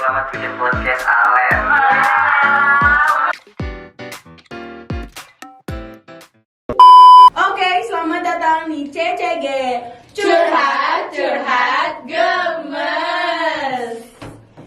selamat bikin podcast Alen. Oke, selamat datang di CCG Curhat Gemes.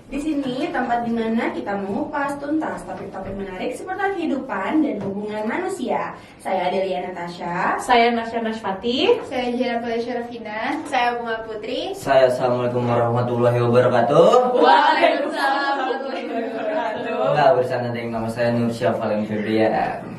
Di sini tempat di mana kita mengupas tuntas topik-topik menarik seputar kehidupan dan hubungan manusia. Saya Adelia Natasha. Saya Nasya Nasfati. Saya Jera Syarafina. Saya Bunga Putri. Saya Assalamualaikum warahmatullahi wabarakatuh. Waalaikumsalam warahmatullahi wabarakatuh. Enggak bersama dengan nama saya Nur Syafalin Febrian.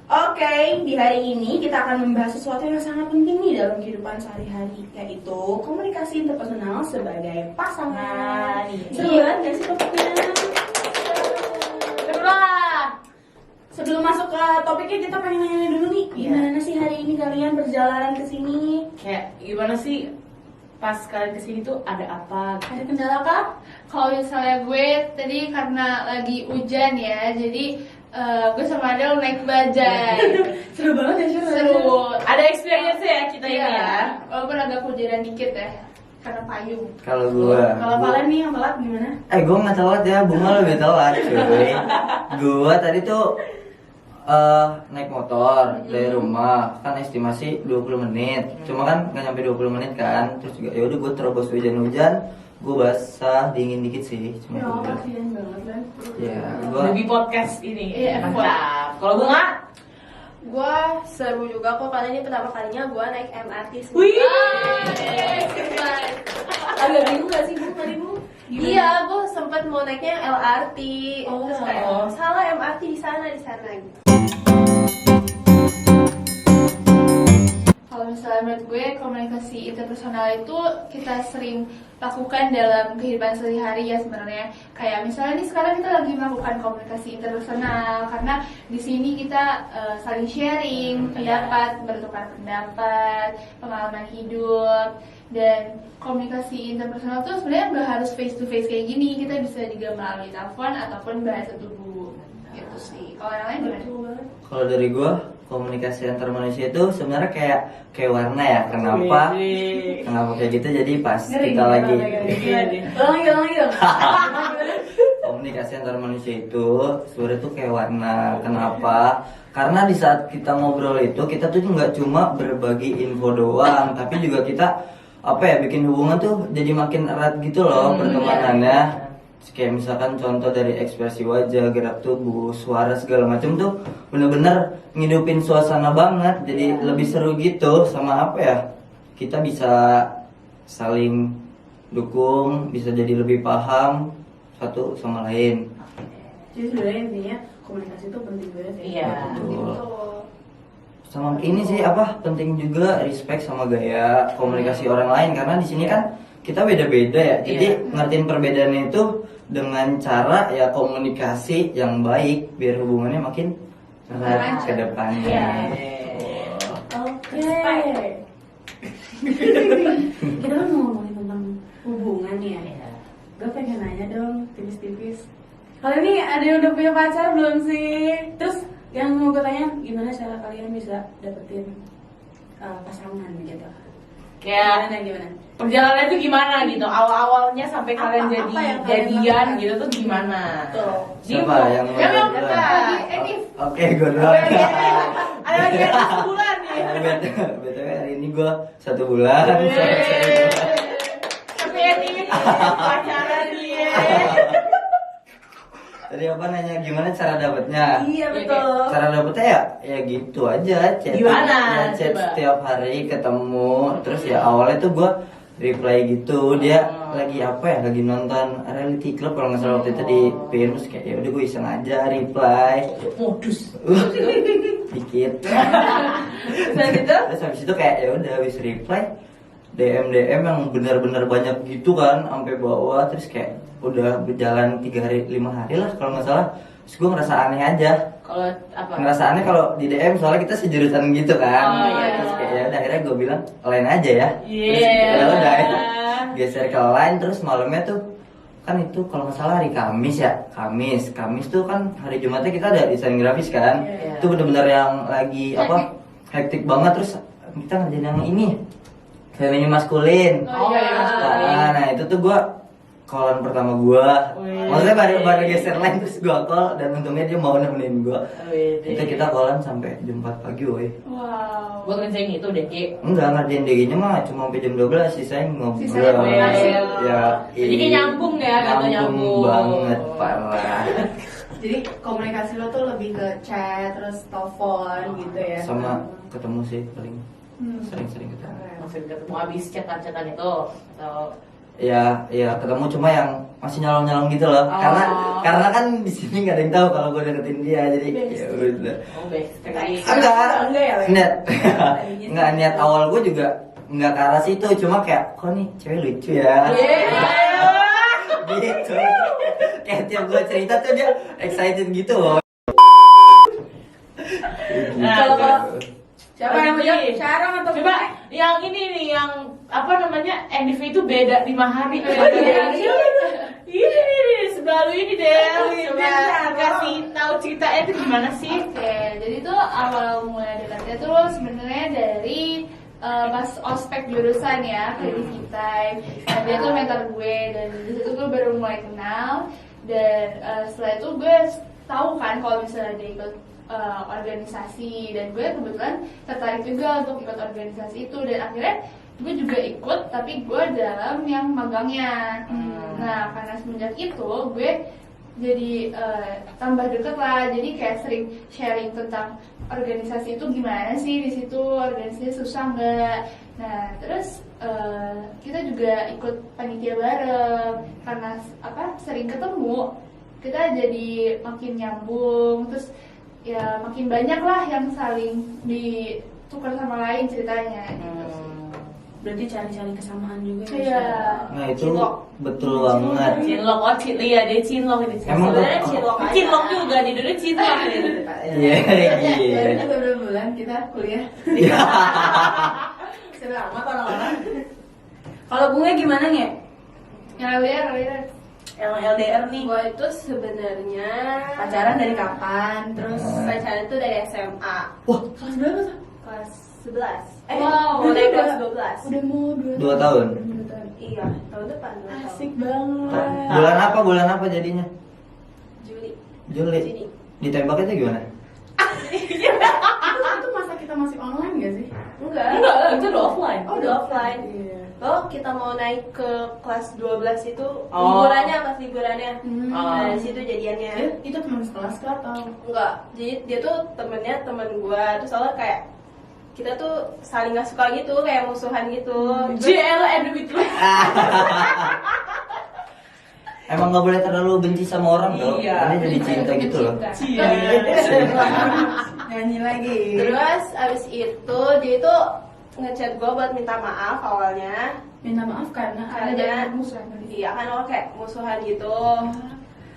Oke, di hari ini kita akan membahas sesuatu yang sangat penting nih dalam kehidupan sehari-hari, yaitu komunikasi interpersonal sebagai pasangan. Seru banget gak sih topiknya? Sebelum masuk ke topiknya, kita pengen nanya dulu nih, gimana sih hari ini kalian perjalanan ke sini? Kayak gimana sih pas kalian kesini tuh ada apa? Ada kendala kah? Kalau misalnya gue tadi karena lagi hujan ya, jadi gue sama Adel naik bajai. Seru banget ya, Seru. Ada experience ya kita ini ya. Walaupun agak hujanan dikit ya, karena payung. Kalau gua Kalau kalian nih yang telat gimana? gua nggak telat ya, Bunga lebih telat cuy. Gua tadi tuh naik motor dari rumah, kan estimasi 20 menit. Cuma kan nggak nyampe 20 menit kan. Terus juga ya udah gua terobos hujan-hujan, gua basah, dingin dikit sih. Cuma Ya, gua- kasihan banget lah. ya, gua Lebih podcast ini. Iya, Mantap. Kalau Bunga? Gue seru juga kok karena ini pertama kalinya gue naik MRT sendiri. Wih. Agak bingung gak sih Bu tadi Bu? Iya, gue sempet mau naiknya LRT. Oh. Terus kayak salah MRT di sana gitu. Kalau misalnya menurut gue komunikasi interpersonal itu kita sering lakukan dalam kehidupan sehari-hari ya sebenarnya. Kayak misalnya nih sekarang kita lagi melakukan komunikasi interpersonal karena di sini kita saling sharing pendapat, bertukar pendapat, pengalaman hidup, dan komunikasi interpersonal tuh sebenarnya nggak harus face to face kayak gini. Kita bisa juga melalui telepon ataupun bahasa tubuh gitu sih. Kalau yang lain gimana? Kalau dari gua, komunikasi antar manusia itu sebenarnya kayak warna ya. Kenapa? Kenapa kayak gitu? Jadi pas kita lagi Ulang lagi dong. komunikasi antar manusia itu sebenarnya tuh kayak warna. Kenapa? Karena di saat kita ngobrol itu kita tuh nggak cuma berbagi info doang, tapi juga kita bikin hubungan tuh jadi makin erat gitu loh pertemanannya. Kayak misalkan contoh dari ekspresi wajah, gerak tubuh, suara segala macam tuh bener-bener ngidupin suasana banget. Jadi lebih seru gitu sama kita bisa saling dukung, bisa jadi lebih paham satu sama lain. Jadi sebenarnya intinya komunikasi itu penting banget ya. Iya. Betul. Sama ini sih penting juga respect sama gaya komunikasi orang lain, karena di sini kan kita beda-beda ya. Jadi ngertiin perbedaannya itu dengan cara ya komunikasi yang baik biar hubungannya makin erat ke depannya. Oke. Kita kan mau ngomongin tentang hubungan ya. Gue pengen nanya dong, tipis-tipis. Kalian nih ada yang udah punya pacar belum sih? Terus yang mau gue tanya, gimana cara kalian bisa dapetin pasangan gitu? Kayak Gimana? perjalanan itu gimana gitu? Awal-awalnya sampai kalian Apa jadi yang kalian jadian lakukan? gitu tuh gimana? Tuh. Siapa yang mau Yang duluan? duluan. Oke, gue duluan. Ada lagi yang sebulan nih. BTW hari ini gue 1 bulan. Tapi ini pacaran dia. Tadi nanya gimana cara dapetnya? Iya betul. Cara dapetnya ya gitu aja, chat. Gimana? Ya, chat Coba. setiap hari ketemu. Terus ya awalnya tuh gue reply gitu. Dia lagi lagi nonton reality club kalau nggak salah waktu itu di PIN. Terus kayak ya udah gue iseng aja reply. Modus. Dikit. Terus itu? Terus habis itu kayak ya udah habis reply DM yang benar-benar banyak gitu kan sampai bawah. Terus kayak udah berjalan 3 hari 5 hari lah kalau nggak salah. Terus gue ngerasa aneh aja. Kalau apa? Ngerasa aneh kalau di DM soalnya kita sejurusan gitu kan. Oh, iya. Terus kayak ya udah akhirnya gue bilang lain aja ya. Terus Iya. ya udah geser ke lain. Terus malamnya tuh kan itu kalau nggak salah hari Kamis ya. Kamis tuh kan hari Jumatnya kita ada desain grafis kan. Iya. Itu bener-bener yang lagi hektik banget. Terus kita ngerjain yang ini feminin maskulin. Oh, iya. Nah itu tuh gue callan pertama gua. Wih. Maksudnya baru geser line terus gua call dan untungnya dia mau nemenin gua. Wih. Itu kita callan sampai jam 4 pagi woy. Wow. Buat ngerjain itu deh, Ki. Enggak, ngerjain DG-nya mah cuma sampai jam 12, sisain ngobrol. Sisanya ngobrol. Ya, Jadi kayak nyambung ya, kata nyambung. banget, parah. Jadi komunikasi lo tuh lebih ke chat, terus telepon gitu ya? Sama ketemu sih paling sering-sering ketemu. Maksudnya ketemu abis chat-chatan itu atau Ya ketemu cuma yang masih nyolong-nyolong gitu loh. Oh. Karena kan di sini nggak ada yang tahu kalau gue deketin dia, jadi ya udah. oh sekali. Enggak ya, Le? Niat, nggak niat awal gue juga nggak ke arah situ, cuma kayak kok nih cewek lucu ya. Gitu. Kayak tiap gue cerita tuh dia excited gitu loh. Nah, Kalau- Siapa yang mau jawab? Lagi. Syarang atau Coba yang ini nih, yang apa namanya, NDV itu beda 5 hari. Ini sebelah lu ini deh. Coba kasih tahu ceritanya itu gimana sih? Oke, jadi tuh awal mulai dekatnya tuh sebenarnya dari pas ospek jurusan ya, Creative Time. Nah, dia tuh mentor gue dan di situ gue baru mulai kenal, dan setelah itu gue tahu kan kalau misalnya dia ikut organisasi, dan gue kebetulan tertarik juga untuk ikut organisasi itu, dan akhirnya gue juga ikut, tapi gue dalam yang magangnya. Nah, karena semenjak itu gue jadi tambah deket lah, jadi kayak sering sharing tentang organisasi itu gimana sih, di situ organisasi susah nggak. Nah, terus kita juga ikut panitia bareng, karena apa, sering ketemu, kita jadi makin nyambung, terus ya makin banyak lah yang saling ditukar sama lain ceritanya gitu sih. berarti cari-cari kesamaan juga ya? Iya. Nah itu betul banget. Cinlok, oh iya dia cinlok ini. Emang Sebenarnya betul. cinlok aja. Cinlok juga di dunia cinlok gitu. Iya, iya. Baru beberapa bulan kita kuliah. Iya. Sudah lama orang-orang. Kalau bunga gimana nge? Yang LDR. Yang LDR nih. Gue itu sebenarnya Pacaran dari kapan? Terus pacaran itu dari SMA Wah, kelas berapa tuh? kelas 11. Wow, mau naik udah- kelas 12. Udah mau 2 tahun. Iya, tahun depan 2 tahun. Asik banget. Bulan apa jadinya? Juli. Juli. Juni. Ditembaknya gimana? Itu masa kita masih online gak sih? Enggak. Enggak lah, itu udah offline. Oh, udah offline. Iya. Oh, kita mau naik ke kelas 12 itu Oh. liburannya, pas liburannya. Oh. Nah, di situ jadiannya. Itu teman sekelas kah atau? Enggak. Jadi dia tuh temennya temen gua. Terus soalnya kayak kita tuh saling gak suka gitu, kayak musuhan gitu. JL and itu. Emang nggak boleh terlalu benci sama orang tuh. Iya. Karena jadi cinta gitu loh. Nyanyi lagi. Terus abis itu dia itu ngechat gua buat minta maaf awalnya. Minta maaf karena ada Karena musuhan. iya kan awal kayak musuhan gitu.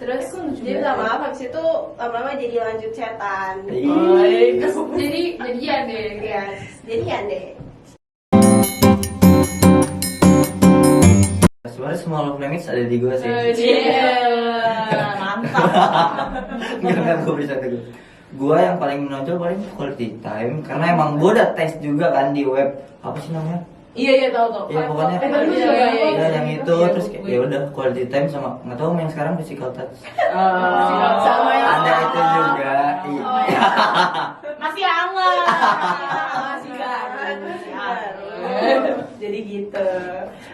Terus Kok lucu dia banget minta ya? maaf, habis itu lama-lama jadi lanjut chatan. Terus Jadi jadian deh. Iya, jadian deh. Sebenarnya semua love language ada di gue sih. mantap. Enggak gue bisa tegur. Gue yang paling menonjol paling quality time karena emang gue udah tes juga kan di web apa sih namanya? Iya tahu. Iya pokoknya. Ya yang itu terus kayak ya udah quality time sama nggak tahu yang sekarang physical touch. Sama yang Ada itu juga. Iya. Masih hangat. Masih kan. Jadi gitu.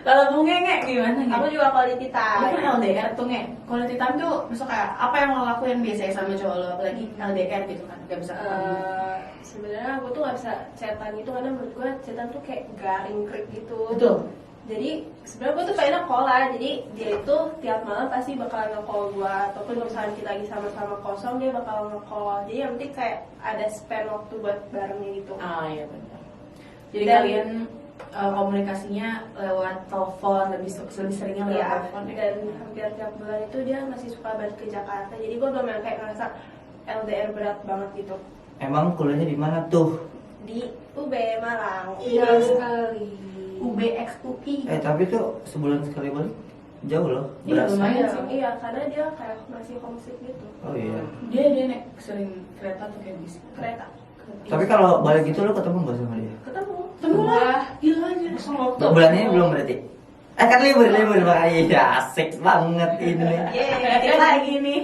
Kalau bunga nge gimana nge? Aku juga quality Lu time. kan LDR tuh nge. Quality time tuh besok kayak apa yang lo lakuin biasanya sama cowok lo, apalagi LDR gitu kan, gak bisa ketemu. Sebenarnya aku tuh gak bisa chatan gitu karena menurut gue chatan tuh kayak garing krik gitu. Betul. Jadi sebenarnya gue tuh pengen call-an. Jadi dia itu tiap malam pasti bakal nge-call gue, ataupun kalau misalnya kita lagi sama-sama kosong dia bakal nge-call. Jadi yang penting kayak ada spend waktu buat barengnya gitu. Ah iya benar. Jadi Dan- kalian komunikasinya lewat telepon, lebih seringnya lewat Iya, telepon ya. dan hampir tiap bulan itu dia masih suka balik ke Jakarta. Jadi gue belum yang kayak ngerasa LDR berat banget gitu. Emang kuliahnya di mana tuh? Di UB Malang. Jauh sekali. UBX UI. Tapi tuh sebulan sekali balik jauh loh. Iya, Berasa. lumayan Iya, sih. iya, karena dia kayak masih homesick gitu. Oh iya. Dia nek sering kereta tuh kayak bis. Kereta. Tapi kalau balik itu lo ketemu nggak sama dia? Ketemu. Temu lah, gila aja. Waktu. Bulan ini belum berarti? Kan libur Pak. Iya, asik banget ini. Yeay, lagi nih.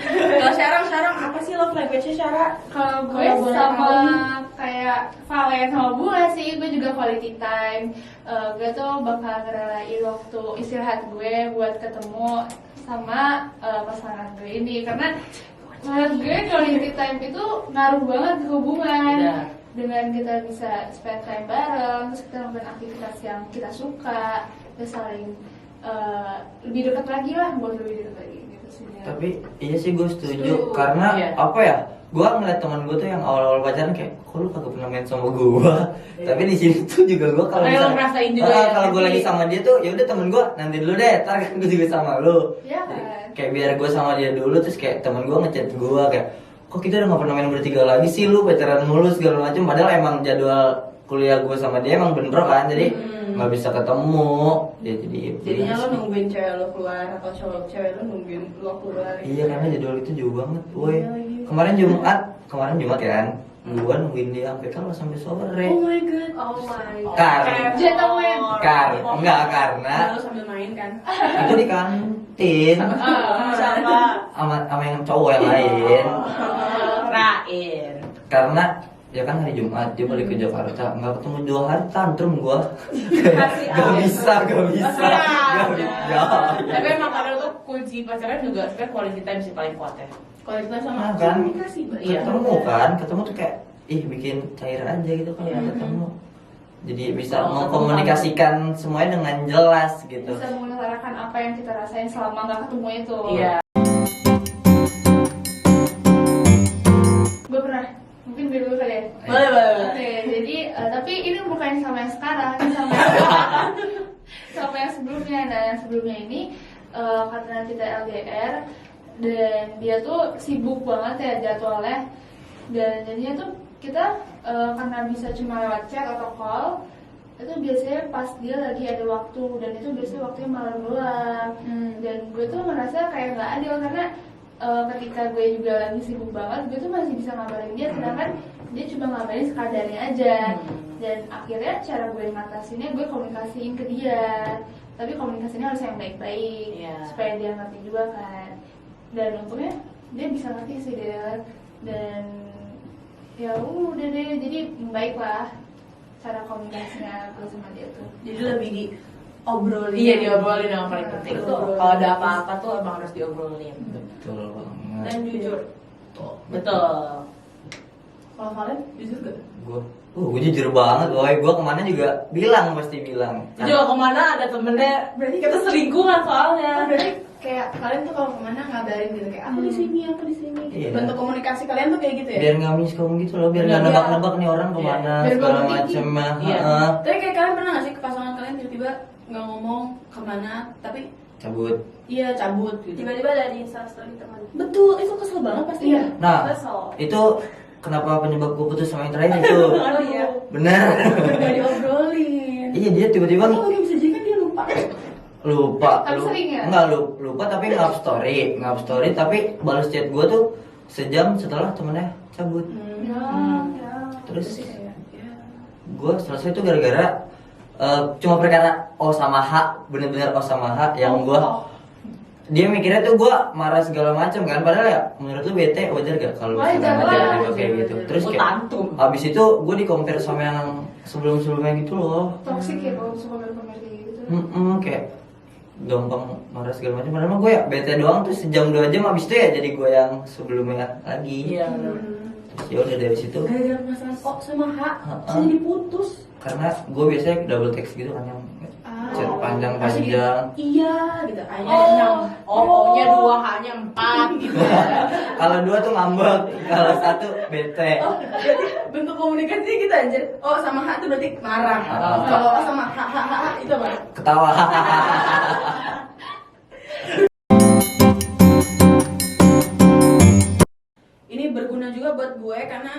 Kalau Syarang apa sih love language-nya Syara? Kalau gue Kalau boleh sama tahu. kayak Valen sama Bunga sih, gue juga quality time. Gue tuh bakal ngerelain waktu istirahat gue buat ketemu sama pasangan gue ini, karena menurut gue quality time itu ngaruh banget ke hubungan. Iya. Dengan kita bisa spend time bareng, terus kita melakukan aktivitas yang kita suka, terus saling lebih dekat lagi lah, buat lebih dekat lagi gitu sih. Tapi iya sih gue setuju Setuju. karena Iya. apa ya? Gue ngeliat teman gue tuh yang awal-awal pacaran kayak, kok lu kagak pernah main sama gue. Tapi di sini tuh juga gue kalau Kayak lo ngerasain juga ya, kalau gue tapi- lagi sama dia tuh ya udah temen gue nanti dulu deh, ntar gue juga sama lu. Iya Jadi, kan? kayak biar gue sama dia dulu, terus kayak temen gue ngechat gue kayak, kok kita udah gak pernah main bertiga lagi sih, lu pacaran mulu segala macam. Padahal emang jadwal kuliah gue sama dia emang bentrok kan, jadi nggak bisa ketemu. Ya, Jadinya lo nungguin cewek lo keluar atau cewek lo nungguin lo keluar. Iya, karena jadwal itu jauh banget, woi. Iya lagi. Kemarin Jumat kan, gua nungguin dia sampai sore. Oh my god. Oh my god. Gentleman. Enggak, karena Lo sambil main kan? itu di kantin sama yang cowok yang lain. Rain. Karena ya kan hari Jumat dia balik ke Jakarta, nggak ketemu 2 hari tantrum gua. Gak bisa. Tapi emang kadang tuh kunci pacaran juga sebenarnya quality time sih paling kuat ya. Kalau kita sama Nah, kan komunikasi, Mbak. Iya. ketemu tuh kayak bikin cair aja gitu kalau Iya. ketemu. Jadi bisa Oh, mengkomunikasikan semuanya dengan jelas gitu. Bisa mengutarakan apa yang kita rasain selama nggak ketemu itu. Iya. Gue pernah, mungkin gue dulu kali ya. Boleh. Oke, jadi tapi ini bukan sama yang sekarang, ini sama yang sebelumnya. Nah, yang sebelumnya ini karena kita LDR dan dia tuh sibuk banget ya jadwalnya, dan jadinya tuh kita karena bisa cuma lewat chat atau call, itu biasanya pas dia lagi ada waktu, dan itu biasanya waktunya malam doang. Dan gue tuh merasa kayak nggak adil karena ketika gue juga lagi sibuk banget, gue tuh masih bisa ngabarin dia, sedangkan dia cuma ngabarin sekadarnya aja. Dan akhirnya cara gue ngatasinnya, gue komunikasiin ke dia, tapi komunikasinya harus yang baik-baik, Iya. supaya dia ngerti juga kan. Dan untungnya dia bisa ngerti sih dia, dan ya udah deh, jadi baik lah cara komunikasinya gue sama dia tuh. Jadi lebih diobrolin. Iya, diobrolin yang paling penting tuh. Betul. Kalau ada apa-apa tuh emang harus diobrolin. Betul banget. Dan jujur. Betul. Kalau kalian jujur gak? Gue jujur banget, boy. Gue kemana juga pasti bilang. Juga kemana ada temennya, berarti kita selingkuhan soalnya. Berarti kayak kalian tuh kalau kemana ngabarin gitu kayak aku di sini, aku di sini. Iya. Bentuk komunikasi kalian tuh kayak gitu ya? Biar nggak miskom gitu loh, biar nggak Iya. nebak-nebak nih orang kemana Biar segala gua ngerti. macem. Iya. Tapi kayak kalian pernah gak sih ke pasangan kalian tiba-tiba nggak ngomong kemana, tapi Cabut. iya cabut gitu. Tiba-tiba ada di instastory teman. Betul, itu kesel banget pasti. Iya. Nah, Kesel. itu kenapa penyebab gue putus sama yang terakhir itu. Oh iya. Bener. Gak diobrolin. Iya, dia tiba-tiba Atau mungkin bisa jadi kan dia lupa. lupa. Tapi sering ya? Enggak, lupa tapi ngap story tapi balas chat gue tuh sejam setelah temennya cabut. Ya, Hmm. ya. Terus Kayak, ya. gue selesai tuh gara-gara cuma perkara O sama H, bener-bener O sama H yang gue dia mikirnya tuh gue marah segala macam kan, padahal ya menurut lu bete wajar gak kalau Wajar misalkan lah. tiba-tiba kayak gitu. Terus Oh, kayak tantum. abis itu gue di compare sama yang sebelum-sebelumnya gitu loh. Toxic ya kalau suka berkomentar kayak gitu. Kayak gampang marah segala macam. Padahal mah gue ya bete doang tuh sejam 2 jam, abis itu ya jadi gue yang sebelumnya lagi. Iya. Terus ya udah dari situ. Gara-gara masalah kok sama H, Ha-ha. jadi diputus. Karena gue biasanya double text gitu kan, yang chat Pasti panjang-panjang. Iya gitu. Hanya O-nya 2, H-nya 4 gitu. Kalau 2 tuh ngambek, kalau 1 bete. berarti bentuk komunikasi kita anjir. Oh sama H itu berarti marah. Kalau O sama H itu apa? Ketawa. Ini berguna juga buat gue karena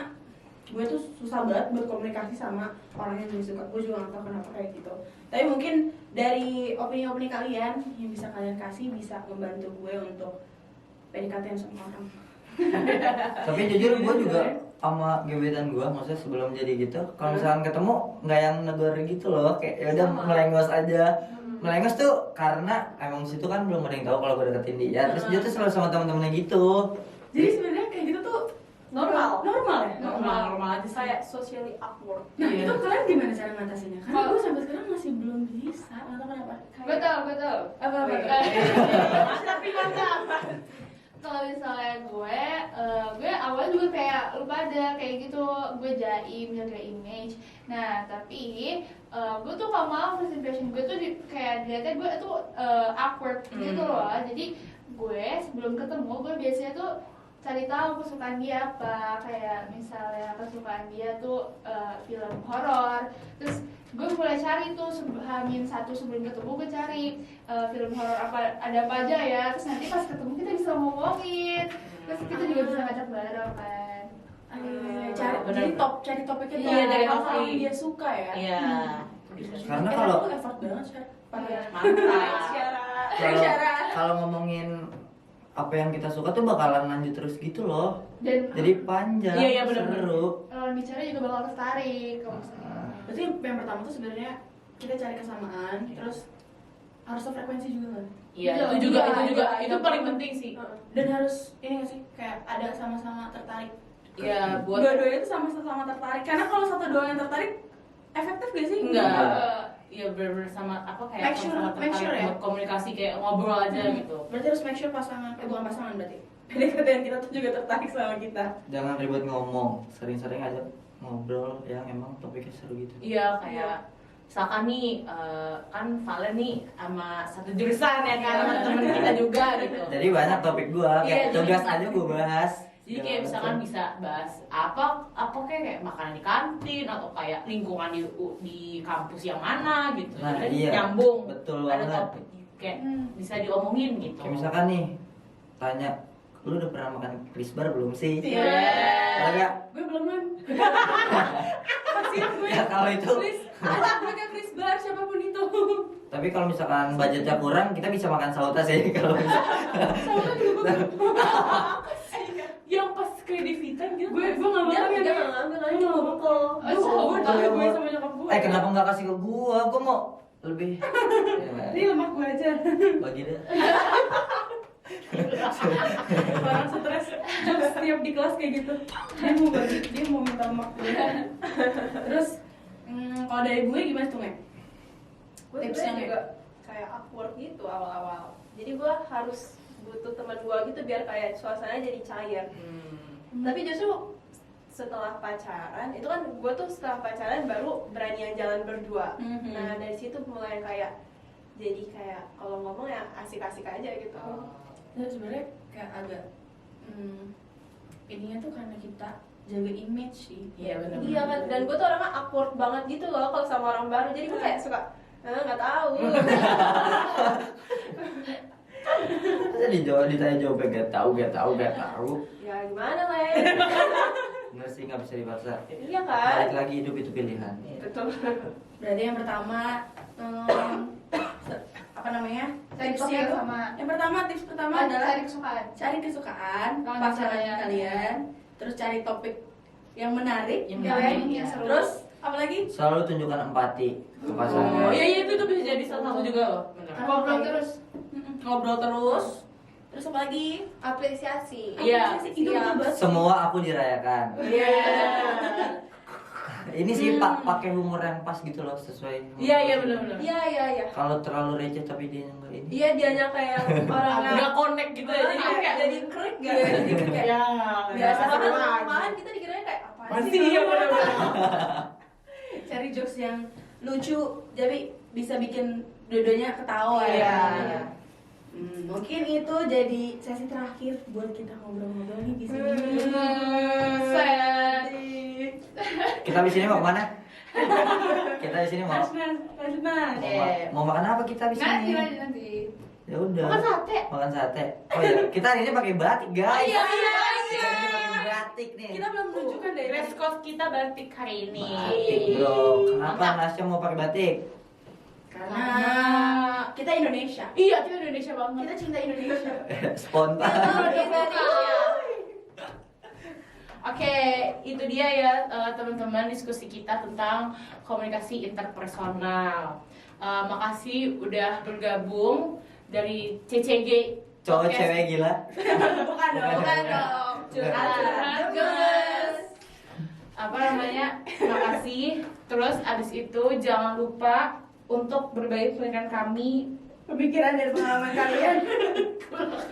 gue tuh susah banget berkomunikasi sama orang yang gue suka. Gue juga gak tau kenapa kayak gitu. Tapi mungkin dari opini-opini kalian yang bisa kalian kasih bisa membantu gue untuk PDKT sama orang. Tapi jujur gue juga sama gebetan gue, maksudnya sebelum jadi gitu, kalau misalkan ketemu nggak yang negor gitu loh, kayak ya udah melengos aja. melengos tuh karena emang situ kan belum ada yang tahu kalau gue deketin dia. Terus dia tuh selalu sama teman-temannya gitu. Jadi sebenarnya kayak gitu tuh Normal. normal ya. Normal aja sih. Kayak socially awkward. Nah Iya. itu kalian gimana cara ngatasinnya? Karena Kalau- gue sampai sekarang masih belum bisa. Nggak tahu kenapa. Gue tau. Apa? Tapi mantap. Kalau misalnya gue awalnya juga kayak lu pada kayak gitu, gue jaim, jaga image. Nah tapi gue tuh kalau mau first impression gue tuh kayak dilihatnya gue tuh awkward gitu loh. Jadi gue sebelum ketemu gue biasanya tuh cari tahu kesukaan dia apa, kayak misalnya kesukaan dia tuh film horor. Terus gue mulai cari tuh Hamin satu sebelum ketemu gue cari film horor ada apa aja ya. Terus nanti pas ketemu kita bisa ngomongin. Terus kita juga bisa ngajak bareng kan. Cari topiknya tuh Iya, dari hal-hal topik. yang dia suka ya. Iya. Karena kalau itu effort banget sih. Mantap. kalau ngomongin apa yang kita suka tuh bakalan lanjut terus gitu loh. Dan Jadi panjang, Iya, bener-bener. seru. lawan bicara juga bakal tertarik kalau misalnya. Berarti yang pertama tuh sebenarnya kita cari kesamaan, terus harus sefrekuensi juga kan. Iya, Iya, itu juga iya, itu iya. paling penting sih. Dan harus ini nggak sih kayak ada sama-sama tertarik. Iya, buat Dua-duanya tuh sama-sama tertarik. Karena kalau satu doang yang tertarik, efektif gak sih? Enggak. Iya bener-bener sama apa kayak Make sure- sama-sama make sure tertarik ya. buat komunikasi kayak ngobrol aja gitu. Berarti harus make sure pasangan, bukan pasangan berarti. PDKT kita tuh juga tertarik sama kita. Jangan ribet ngomong, sering-sering aja ngobrol yang emang topiknya seru gitu. Iya kayak misalkan nih kan Valen nih sama satu jurusan ya kan sama temen kita juga gitu. Jadi banyak topik gua, Iya, kayak jadi- tugas aja gua bahas. Jadi kayak misalkan bisa bahas apa kayak makanan di kantin atau kayak lingkungan di kampus yang mana gitu. Nah, Jadi iya. nyambung. Betul Ada banget. topik kayak bisa diomongin gitu. Kayak misalkan nih, tanya, lu udah pernah makan Crisbar belum sih? Iya. Kalau enggak, Gue belum kan. ya kalau itu. Please, gue ke Chris Bar siapapun itu. Tapi kalau misalkan budgetnya kurang, kita bisa makan sauta sih kalau bisa. Yang pas kredivitan gitu. Gue nggak mau Dia ya. nggak ngambil lagi mau bekal. Gue sama nyokap gue. Kenapa nggak kasih ke gua? Gua mau lebih. Ini lemak gue aja. Bagi deh. Orang stres jokes setiap di kelas kayak gitu. Dia mau bagi, dia mau minta lemak gue. Terus kalau dari gue gimana tuh, Mek? Gue Tipsnya sebenarnya juga kayak awkward gitu awal-awal. Jadi gue harus butuh teman gue gitu biar kayak suasana jadi cair. Tapi justru setelah pacaran itu kan gue tuh setelah pacaran baru berani yang jalan berdua. Mhm. Nah dari situ mulai kayak jadi kayak kalau ngomong ya asik-asik aja gitu. Dan sebenarnya kayak agak ininya tuh karena kita jaga image sih. Iya benar. Iya kan, dan gue tuh orangnya awkward banget gitu loh kalau sama orang baru. Jadi gue kayak suka nggak tahu. Ditanya jawabnya gak tahu. Ya gimana lah ya. Bener sih, nggak bisa dipaksa. Iya kan? Balik lagi, hidup itu pilihan. Betul. Berarti yang pertama apa namanya? Cari Tipsnya topik tuh, sama. yang pertama tips pertama adalah cari kesukaan. cari kesukaan Lawan pasangan bicara. kalian, terus cari topik yang menarik, Yang ya kan? menarik, yang seru. Terus apa lagi? Selalu tunjukkan empati ke Oh pasangan. iya itu bisa jadi salah satu juga loh. Benar. Ngobrol terus. Ngobrol terus. Terus apa lagi? Apresiasi. Iya. Itu Iya. betul banget. Semua aku dirayakan. Iya. Ini sih pakai humor yang pas gitu loh, sesuai. Iya benar. Iya. Kalau terlalu receh tapi dia nggak ini. Iya dianya kayak orang Nggak connect gitu ya. Jadi kayak jadi krik gak? Jadi kayak ya biasa seru kan lagi. malahan kita dikiranya kayak apa Pasti iya benar. Cari jokes yang lucu, jadi bisa bikin dua-duanya ketawa Iya. ya. Mungkin itu jadi sesi terakhir buat kita ngobrol-ngobrol nih di sini. Sad. Kita di sini mau kemana? Kita di sini mau mau makan apa kita di Nanti sini? nanti. Ya udah. Makan sate. Makan sate. Oh iya, kita hari ini pakai batik, guys. Iya. Kita hari ini pakai batik nih. Kita belum menunjukkan deh. Dress code kita batik hari ini. Batik, bro. Kenapa Nasya mau pakai batik? Karena kita Indonesia. Iya kita Indonesia banget. Kita cinta Indonesia. Spontan. Oke, itu dia ya teman-teman diskusi kita tentang komunikasi interpersonal. Makasih udah bergabung dari CCG Cowok Podcast. cewek gila. Bukan dong. Bukan dong. Curhat gemes. Apa namanya? Makasih. Terus abis itu jangan lupa untuk berbagi pemikiran kami. Pemikiran dan pengalaman kalian.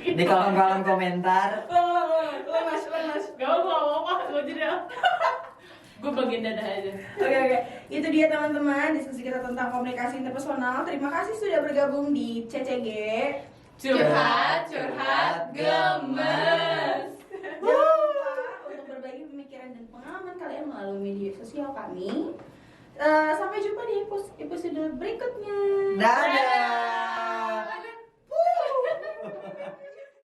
Di kolom-kolom komentar. Lo mas. Gak mau apa, gue jadi gue bagian dada aja. Oke. Itu dia teman-teman diskusi kita tentang komunikasi interpersonal. Terima kasih sudah bergabung di CCG. Curhat gemes. Jangan lupa untuk berbagi pemikiran dan pengalaman kalian melalui media sosial kami. Sampai jumpa di episode berikutnya. Dadah.